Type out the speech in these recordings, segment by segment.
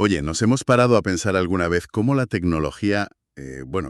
Oye, ¿nos hemos parado a pensar alguna vez cómo la tecnología,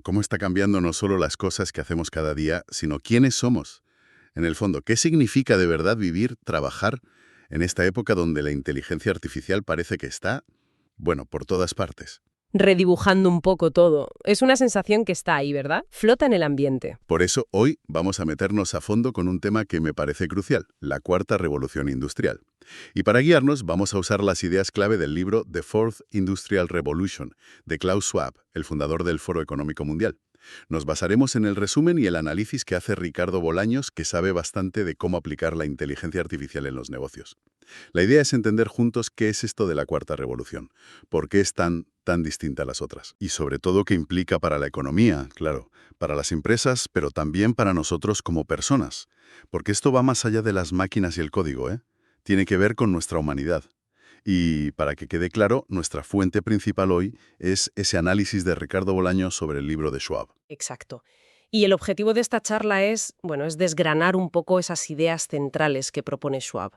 cómo está cambiando no solo las cosas que hacemos cada día, sino quiénes somos? En el fondo, ¿qué significa de verdad vivir, trabajar en esta época donde la inteligencia artificial parece que está, por todas partes? Redibujando un poco todo. Es una sensación que está ahí, ¿verdad? Flota en el ambiente. Por eso hoy vamos a meternos a fondo con un tema que me parece crucial, la cuarta revolución industrial. Y para guiarnos vamos a usar las ideas clave del libro The Fourth Industrial Revolution, de Klaus Schwab, el fundador del Foro Económico Mundial. Nos basaremos en el resumen y el análisis que hace Ricardo Bolaños, que sabe bastante de cómo aplicar la inteligencia artificial en los negocios. La idea es entender juntos qué es esto de la cuarta revolución, por qué es tan distinta a las otras, y sobre todo qué implica para la economía, claro, para las empresas, pero también para nosotros como personas, porque esto va más allá de las máquinas y el código, ¿eh? Tiene que ver con nuestra humanidad. Y para que quede claro, nuestra fuente principal hoy es ese análisis de Ricardo Bolaños sobre el libro de Schwab. Exacto. Y el objetivo de esta charla es desgranar un poco esas ideas centrales que propone Schwab.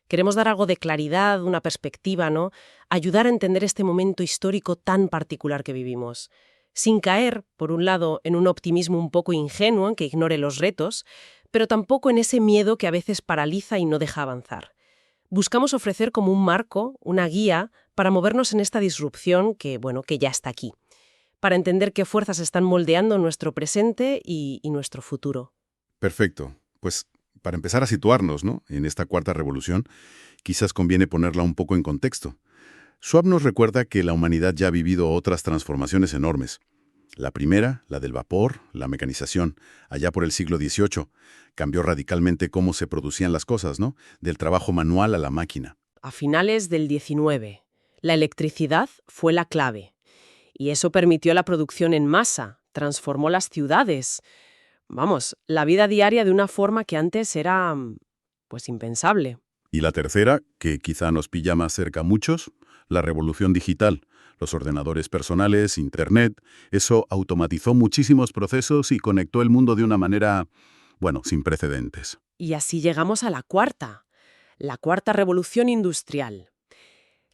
Queremos dar algo de claridad, una perspectiva, ¿no? Ayudar a entender este momento histórico tan particular que vivimos. Sin caer, por un lado, en un optimismo un poco ingenuo que ignore los retos, pero tampoco en ese miedo que a veces paraliza y no deja avanzar. Buscamos ofrecer como un marco, una guía, para movernos en esta disrupción que ya está aquí, para entender qué fuerzas están moldeando nuestro presente y nuestro futuro. Perfecto. Pues para empezar a situarnos, ¿no?, en esta cuarta revolución, quizás conviene ponerla un poco en contexto. Schwab nos recuerda que la humanidad ya ha vivido otras transformaciones enormes. La primera, la del vapor, la mecanización, allá por el siglo XVIII, cambió radicalmente cómo se producían las cosas, ¿no? Del trabajo manual a la máquina. A finales del XIX, la electricidad fue la clave. Y eso permitió la producción en masa, transformó las ciudades. Vamos, la vida diaria de una forma que antes era, impensable. Y la tercera, que quizá nos pilla más cerca a muchos, la revolución digital. Los ordenadores personales, Internet, eso automatizó muchísimos procesos y conectó el mundo de una manera, sin precedentes. Y así llegamos a la cuarta revolución industrial.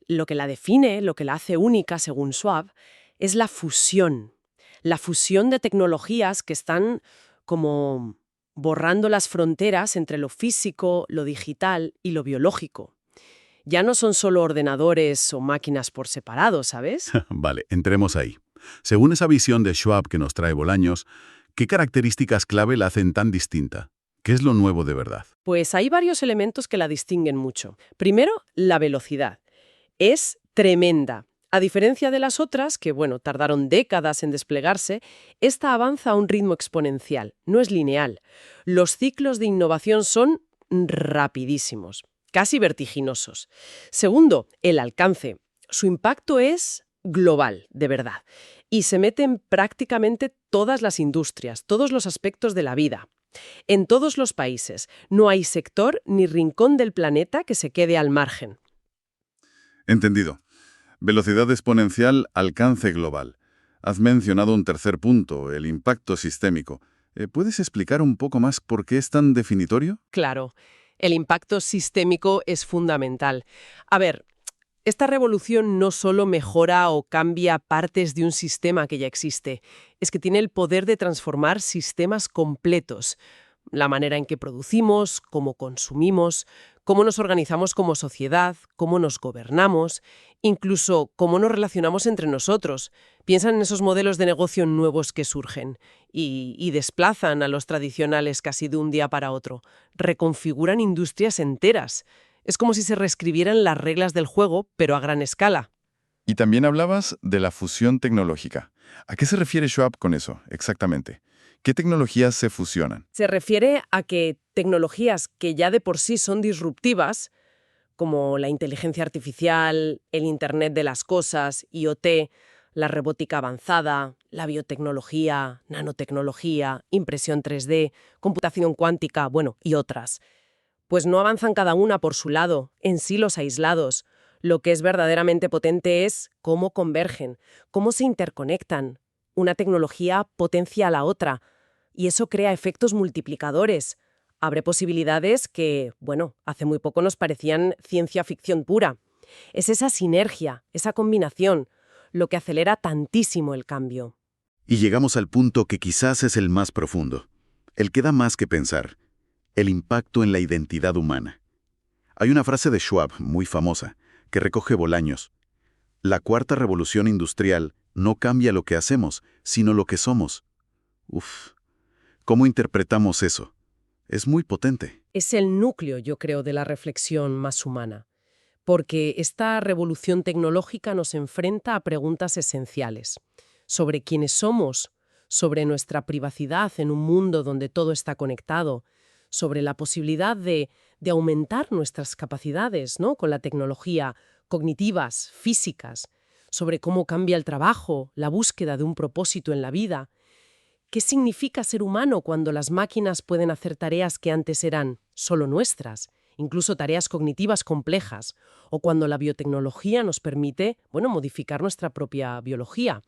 Lo que la define, lo que la hace única, según Schwab, es la fusión de tecnologías que están como borrando las fronteras entre lo físico, lo digital y lo biológico. Ya no son solo ordenadores o máquinas por separado, ¿sabes? Vale, entremos ahí. Según esa visión de Schwab que nos trae Bolaños, ¿qué características clave la hacen tan distinta? ¿Qué es lo nuevo de verdad? Pues hay varios elementos que la distinguen mucho. Primero, la velocidad. Es tremenda. A diferencia de las otras, que tardaron décadas en desplegarse, esta avanza a un ritmo exponencial, no es lineal. Los ciclos de innovación son rapidísimos, casi vertiginosos. Segundo, el alcance. Su impacto es global, de verdad, y se mete en prácticamente todas las industrias, todos los aspectos de la vida. En todos los países, no hay sector ni rincón del planeta que se quede al margen. Entendido. Velocidad exponencial, alcance global. Has mencionado un tercer punto, el impacto sistémico. ¿Puedes explicar un poco más por qué es tan definitorio? Claro, el impacto sistémico es fundamental. A ver, esta revolución no solo mejora o cambia partes de un sistema que ya existe, es que tiene el poder de transformar sistemas completos. La manera en que producimos, cómo consumimos, cómo nos organizamos como sociedad, cómo nos gobernamos, incluso cómo nos relacionamos entre nosotros. Piensan en esos modelos de negocio nuevos que surgen y desplazan a los tradicionales casi de un día para otro. Reconfiguran industrias enteras. Es como si se reescribieran las reglas del juego, pero a gran escala. Y también hablabas de la fusión tecnológica. ¿A qué se refiere Schwab con eso, exactamente? ¿Qué tecnologías se fusionan? Se refiere a que tecnologías que ya de por sí son disruptivas, como la inteligencia artificial, el Internet de las cosas, IoT, la robótica avanzada, la biotecnología, nanotecnología, impresión 3D, computación cuántica, y otras, pues no avanzan cada una por su lado, en silos aislados. Lo que es verdaderamente potente es cómo convergen, cómo se interconectan. Una tecnología potencia a la otra, y eso crea efectos multiplicadores. Abre posibilidades que, hace muy poco nos parecían ciencia ficción pura. Es esa sinergia, esa combinación, lo que acelera tantísimo el cambio. Y llegamos al punto que quizás es el más profundo, el que da más que pensar, el impacto en la identidad humana. Hay una frase de Schwab muy famosa, que recoge Bolaños. La cuarta revolución industrial no cambia lo que hacemos, sino lo que somos. Uf, ¿cómo interpretamos eso? Es muy potente. Es el núcleo, yo creo, de la reflexión más humana, porque esta revolución tecnológica nos enfrenta a preguntas esenciales sobre quiénes somos, sobre nuestra privacidad en un mundo donde todo está conectado, sobre la posibilidad de aumentar nuestras capacidades, ¿no?, con la tecnología, cognitivas, físicas, sobre cómo cambia el trabajo, la búsqueda de un propósito en la vida. ¿Qué significa ser humano cuando las máquinas pueden hacer tareas que antes eran solo nuestras, incluso tareas cognitivas complejas, o cuando la biotecnología nos permite, modificar nuestra propia biología?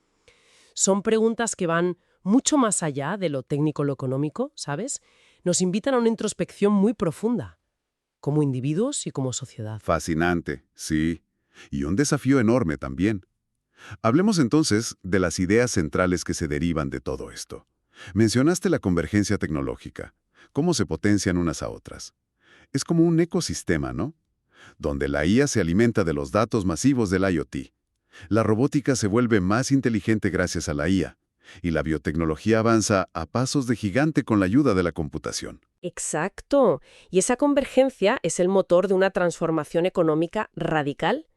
Son preguntas que van mucho más allá de lo técnico o lo económico, ¿sabes? Nos invitan a una introspección muy profunda, como individuos y como sociedad. Fascinante, sí. Y un desafío enorme también. Hablemos entonces de las ideas centrales que se derivan de todo esto. Mencionaste la convergencia tecnológica, cómo se potencian unas a otras. Es como un ecosistema, ¿no? Donde la IA se alimenta de los datos masivos del IoT. La robótica se vuelve más inteligente gracias a la IA, y la biotecnología avanza a pasos de gigante con la ayuda de la computación. Exacto. Y esa convergencia es el motor de una transformación económica radical.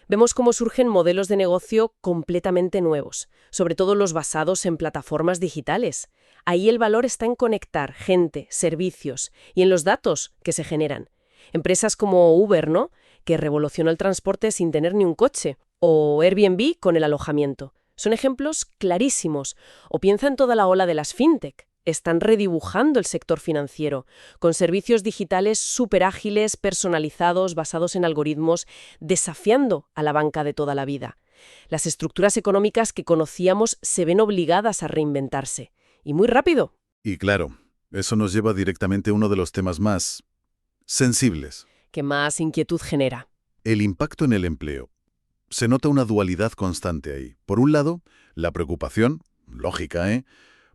Vemos cómo surgen modelos de negocio completamente nuevos, sobre todo los basados en plataformas digitales. Ahí el valor está en conectar gente, servicios y en los datos que se generan. Empresas como Uber, ¿no?, que revolucionó el transporte sin tener ni un coche, o Airbnb con el alojamiento. Son ejemplos clarísimos. O piensa en toda la ola de las fintech. Están redibujando el sector financiero, con servicios digitales súper ágiles, personalizados, basados en algoritmos, desafiando a la banca de toda la vida. Las estructuras económicas que conocíamos se ven obligadas a reinventarse. Y muy rápido. Y claro, eso nos lleva directamente a uno de los temas más sensibles. ¿Qué más inquietud genera? El impacto en el empleo. Se nota una dualidad constante ahí. Por un lado, la preocupación, lógica,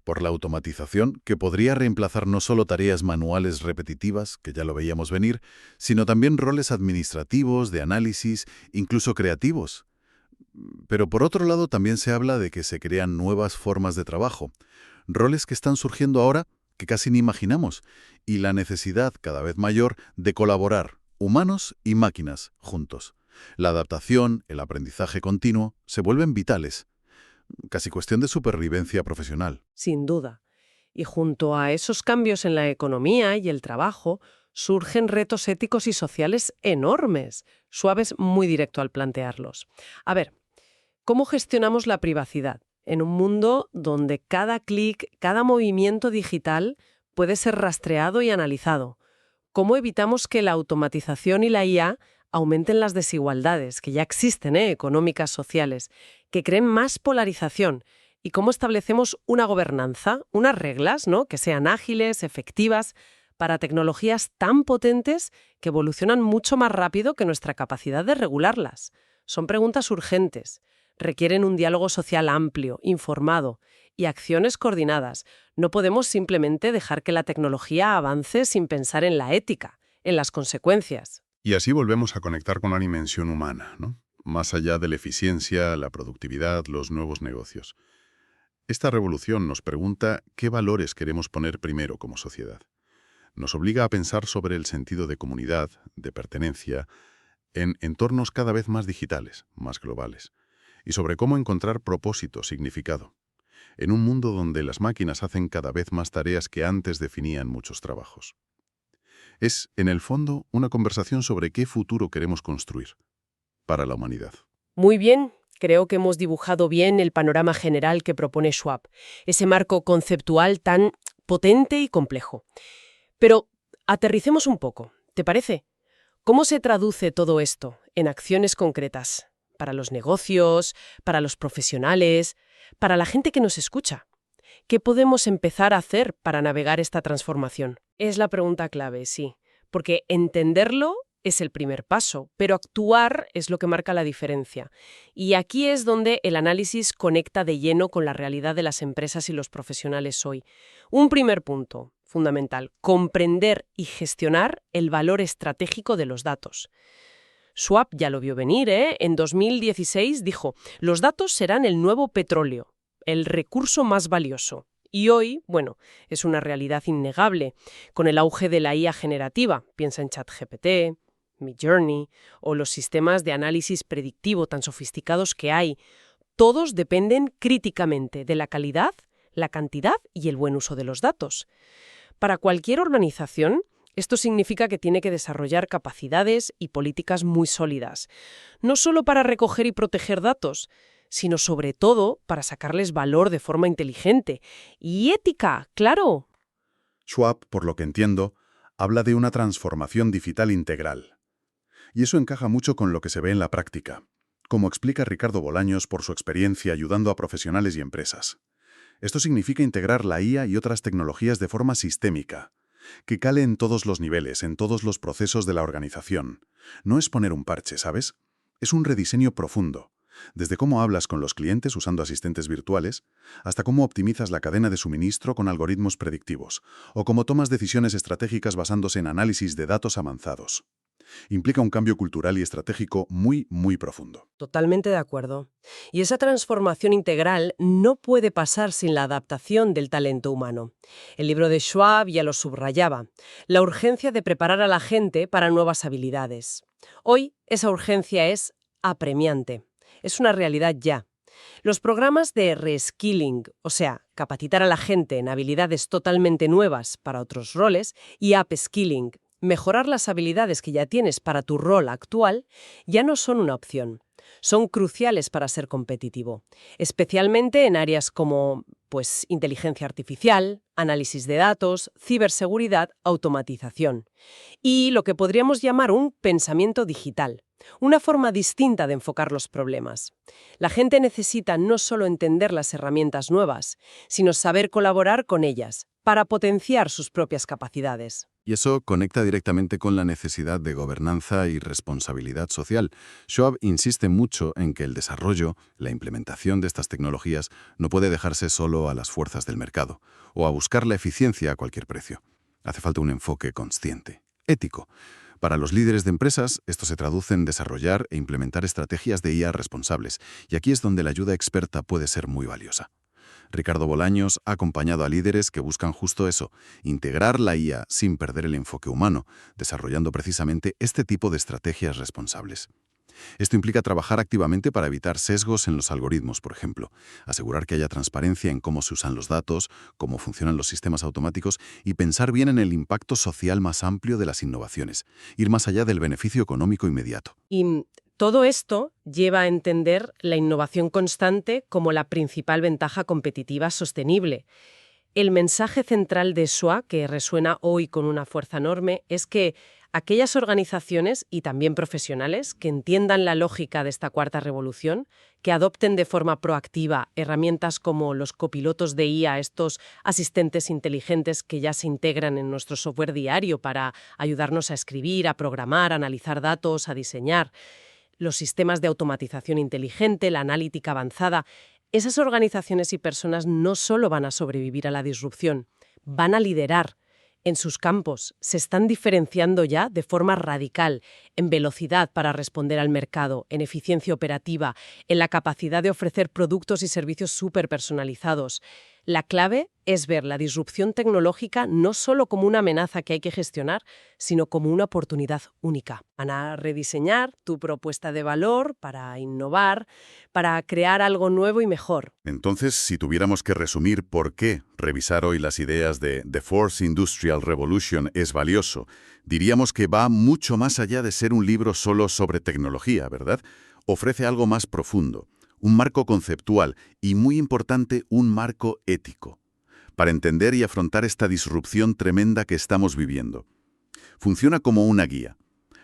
por la automatización, que podría reemplazar no solo tareas manuales repetitivas, que ya lo veíamos venir, sino también roles administrativos, de análisis, incluso creativos. Pero por otro lado también se habla de que se crean nuevas formas de trabajo, roles que están surgiendo ahora que casi ni imaginamos, y la necesidad cada vez mayor de colaborar, humanos y máquinas, juntos. La adaptación, el aprendizaje continuo, se vuelven vitales. Casi cuestión de supervivencia profesional. Sin duda. Y junto a esos cambios en la economía y el trabajo, surgen retos éticos y sociales enormes. Schwab es muy directo al plantearlos. A ver, ¿cómo gestionamos la privacidad en un mundo donde cada clic, cada movimiento digital puede ser rastreado y analizado? ¿Cómo evitamos que la automatización y la IA aumenten las desigualdades que ya existen, económicas, sociales, que creen más polarización? ¿Y cómo establecemos una gobernanza, unas reglas, ¿no?, que sean ágiles, efectivas, para tecnologías tan potentes que evolucionan mucho más rápido que nuestra capacidad de regularlas? Son preguntas urgentes. Requieren un diálogo social amplio, informado y acciones coordinadas. No podemos simplemente dejar que la tecnología avance sin pensar en la ética, en las consecuencias. Y así volvemos a conectar con la dimensión humana, ¿no? Más allá de la eficiencia, la productividad, los nuevos negocios. Esta revolución nos pregunta qué valores queremos poner primero como sociedad. Nos obliga a pensar sobre el sentido de comunidad, de pertenencia, en entornos cada vez más digitales, más globales, y sobre cómo encontrar propósito, significado, en un mundo donde las máquinas hacen cada vez más tareas que antes definían muchos trabajos. Es, en el fondo, una conversación sobre qué futuro queremos construir para la humanidad. Muy bien, creo que hemos dibujado bien el panorama general que propone Schwab, ese marco conceptual tan potente y complejo. Pero aterricemos un poco, ¿te parece? ¿Cómo se traduce todo esto en acciones concretas? Para los negocios, para los profesionales, para la gente que nos escucha. ¿Qué podemos empezar a hacer para navegar esta transformación? Es la pregunta clave, sí, porque entenderlo es el primer paso, pero actuar es lo que marca la diferencia. Y aquí es donde el análisis conecta de lleno con la realidad de las empresas y los profesionales hoy. Un primer punto fundamental: comprender y gestionar el valor estratégico de los datos. Schwab ya lo vio venir, ¿eh? En 2016 dijo: los datos serán el nuevo petróleo, el recurso más valioso. Y hoy, bueno, es una realidad innegable. Con el auge de la IA generativa, piensa en ChatGPT, Midjourney o los sistemas de análisis predictivo tan sofisticados que hay, todos dependen críticamente de la calidad, la cantidad y el buen uso de los datos. Para cualquier organización, esto significa que tiene que desarrollar capacidades y políticas muy sólidas, no solo para recoger y proteger datos, sino sobre todo para sacarles valor de forma inteligente. Y ética, claro. Schwab, por lo que entiendo, habla de una transformación digital integral. Y eso encaja mucho con lo que se ve en la práctica, como explica Ricardo Bolaños por su experiencia ayudando a profesionales y empresas. Esto significa integrar la IA y otras tecnologías de forma sistémica, que cale en todos los niveles, en todos los procesos de la organización. No es poner un parche, ¿sabes? Es un rediseño profundo. Desde cómo hablas con los clientes usando asistentes virtuales, hasta cómo optimizas la cadena de suministro con algoritmos predictivos, o cómo tomas decisiones estratégicas basándose en análisis de datos avanzados. Implica un cambio cultural y estratégico muy, muy profundo. Totalmente de acuerdo. Y esa transformación integral no puede pasar sin la adaptación del talento humano. El libro de Schwab ya lo subrayaba: la urgencia de preparar a la gente para nuevas habilidades. Hoy, esa urgencia es apremiante. Es una realidad ya. Los programas de reskilling, o sea, capacitar a la gente en habilidades totalmente nuevas para otros roles, y upskilling, mejorar las habilidades que ya tienes para tu rol actual, ya no son una opción. Son cruciales para ser competitivo, especialmente en áreas como, inteligencia artificial, análisis de datos, ciberseguridad, automatización. Y lo que podríamos llamar un pensamiento digital, una forma distinta de enfocar los problemas. La gente necesita no solo entender las herramientas nuevas, sino saber colaborar con ellas para potenciar sus propias capacidades. Y eso conecta directamente con la necesidad de gobernanza y responsabilidad social. Schwab insiste mucho en que el desarrollo, la implementación de estas tecnologías no puede dejarse solo a las fuerzas del mercado o a buscar la eficiencia a cualquier precio. Hace falta un enfoque consciente, ético. Para los líderes de empresas, esto se traduce en desarrollar e implementar estrategias de IA responsables, y aquí es donde la ayuda experta puede ser muy valiosa. Ricardo Bolaños ha acompañado a líderes que buscan justo eso: integrar la IA sin perder el enfoque humano, desarrollando precisamente este tipo de estrategias responsables. Esto implica trabajar activamente para evitar sesgos en los algoritmos, por ejemplo, asegurar que haya transparencia en cómo se usan los datos, cómo funcionan los sistemas automáticos y pensar bien en el impacto social más amplio de las innovaciones, ir más allá del beneficio económico inmediato. Y todo esto lleva a entender la innovación constante como la principal ventaja competitiva sostenible. El mensaje central de Schwab, que resuena hoy con una fuerza enorme, es que aquellas organizaciones y también profesionales que entiendan la lógica de esta cuarta revolución, que adopten de forma proactiva herramientas como los copilotos de IA, estos asistentes inteligentes que ya se integran en nuestro software diario para ayudarnos a escribir, a programar, a analizar datos, a diseñar, los sistemas de automatización inteligente, la analítica avanzada. Esas organizaciones y personas no solo van a sobrevivir a la disrupción, van a liderar. En sus campos se están diferenciando ya de forma radical, en velocidad para responder al mercado, en eficiencia operativa, en la capacidad de ofrecer productos y servicios súper personalizados. La clave es ver la disrupción tecnológica no solo como una amenaza que hay que gestionar, sino como una oportunidad única. Van a rediseñar tu propuesta de valor para innovar, para crear algo nuevo y mejor. Entonces, si tuviéramos que resumir por qué revisar hoy las ideas de The Fourth Industrial Revolution es valioso, diríamos que va mucho más allá de ser un libro solo sobre tecnología, ¿verdad? Ofrece algo más profundo, un marco conceptual y, muy importante, un marco ético, para entender y afrontar esta disrupción tremenda que estamos viviendo. Funciona como una guía,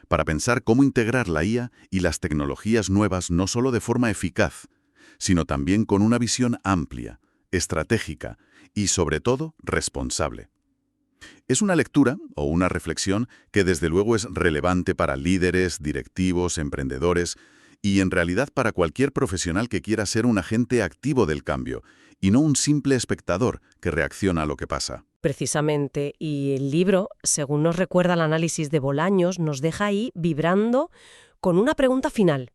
para pensar cómo integrar la IA y las tecnologías nuevas no solo de forma eficaz, sino también con una visión amplia, estratégica y, sobre todo, responsable. Es una lectura o una reflexión que desde luego es relevante para líderes, directivos, emprendedores y en realidad para cualquier profesional que quiera ser un agente activo del cambio y no un simple espectador que reacciona a lo que pasa. Precisamente, y el libro, según nos recuerda el análisis de Bolaños, nos deja ahí vibrando con una pregunta final,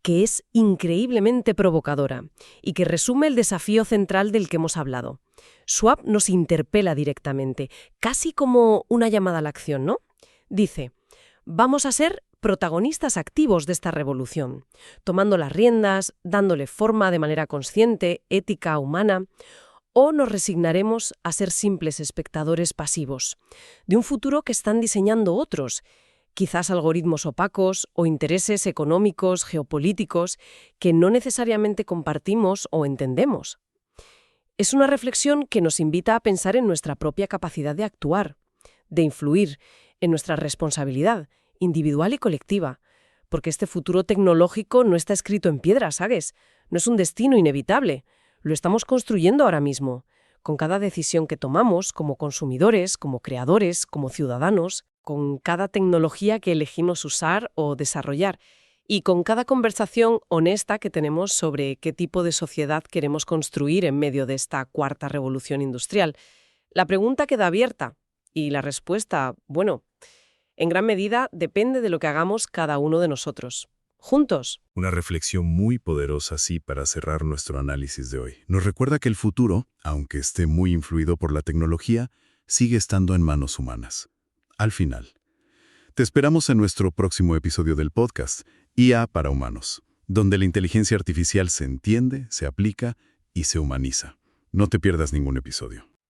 que es increíblemente provocadora y que resume el desafío central del que hemos hablado. Schwab nos interpela directamente, casi como una llamada a la acción, ¿no? Dice, vamos a ser protagonistas activos de esta revolución, tomando las riendas, dándole forma de manera consciente, ética, humana, o nos resignaremos a ser simples espectadores pasivos de un futuro que están diseñando otros, quizás algoritmos opacos o intereses económicos, geopolíticos, que no necesariamente compartimos o entendemos. Es una reflexión que nos invita a pensar en nuestra propia capacidad de actuar, de influir, en nuestra responsabilidad individual y colectiva, porque este futuro tecnológico no está escrito en piedra, ¿sabes? No es un destino inevitable. Lo estamos construyendo ahora mismo, con cada decisión que tomamos como consumidores, como creadores, como ciudadanos, con cada tecnología que elegimos usar o desarrollar y con cada conversación honesta que tenemos sobre qué tipo de sociedad queremos construir en medio de esta cuarta revolución industrial. La pregunta queda abierta y la respuesta, bueno, en gran medida depende de lo que hagamos cada uno de nosotros. Juntos. Una reflexión muy poderosa, sí, para cerrar nuestro análisis de hoy. Nos recuerda que el futuro, aunque esté muy influido por la tecnología, sigue estando en manos humanas. Al final. Te esperamos en nuestro próximo episodio del podcast, IA para Humanos, donde la inteligencia artificial se entiende, se aplica y se humaniza. No te pierdas ningún episodio.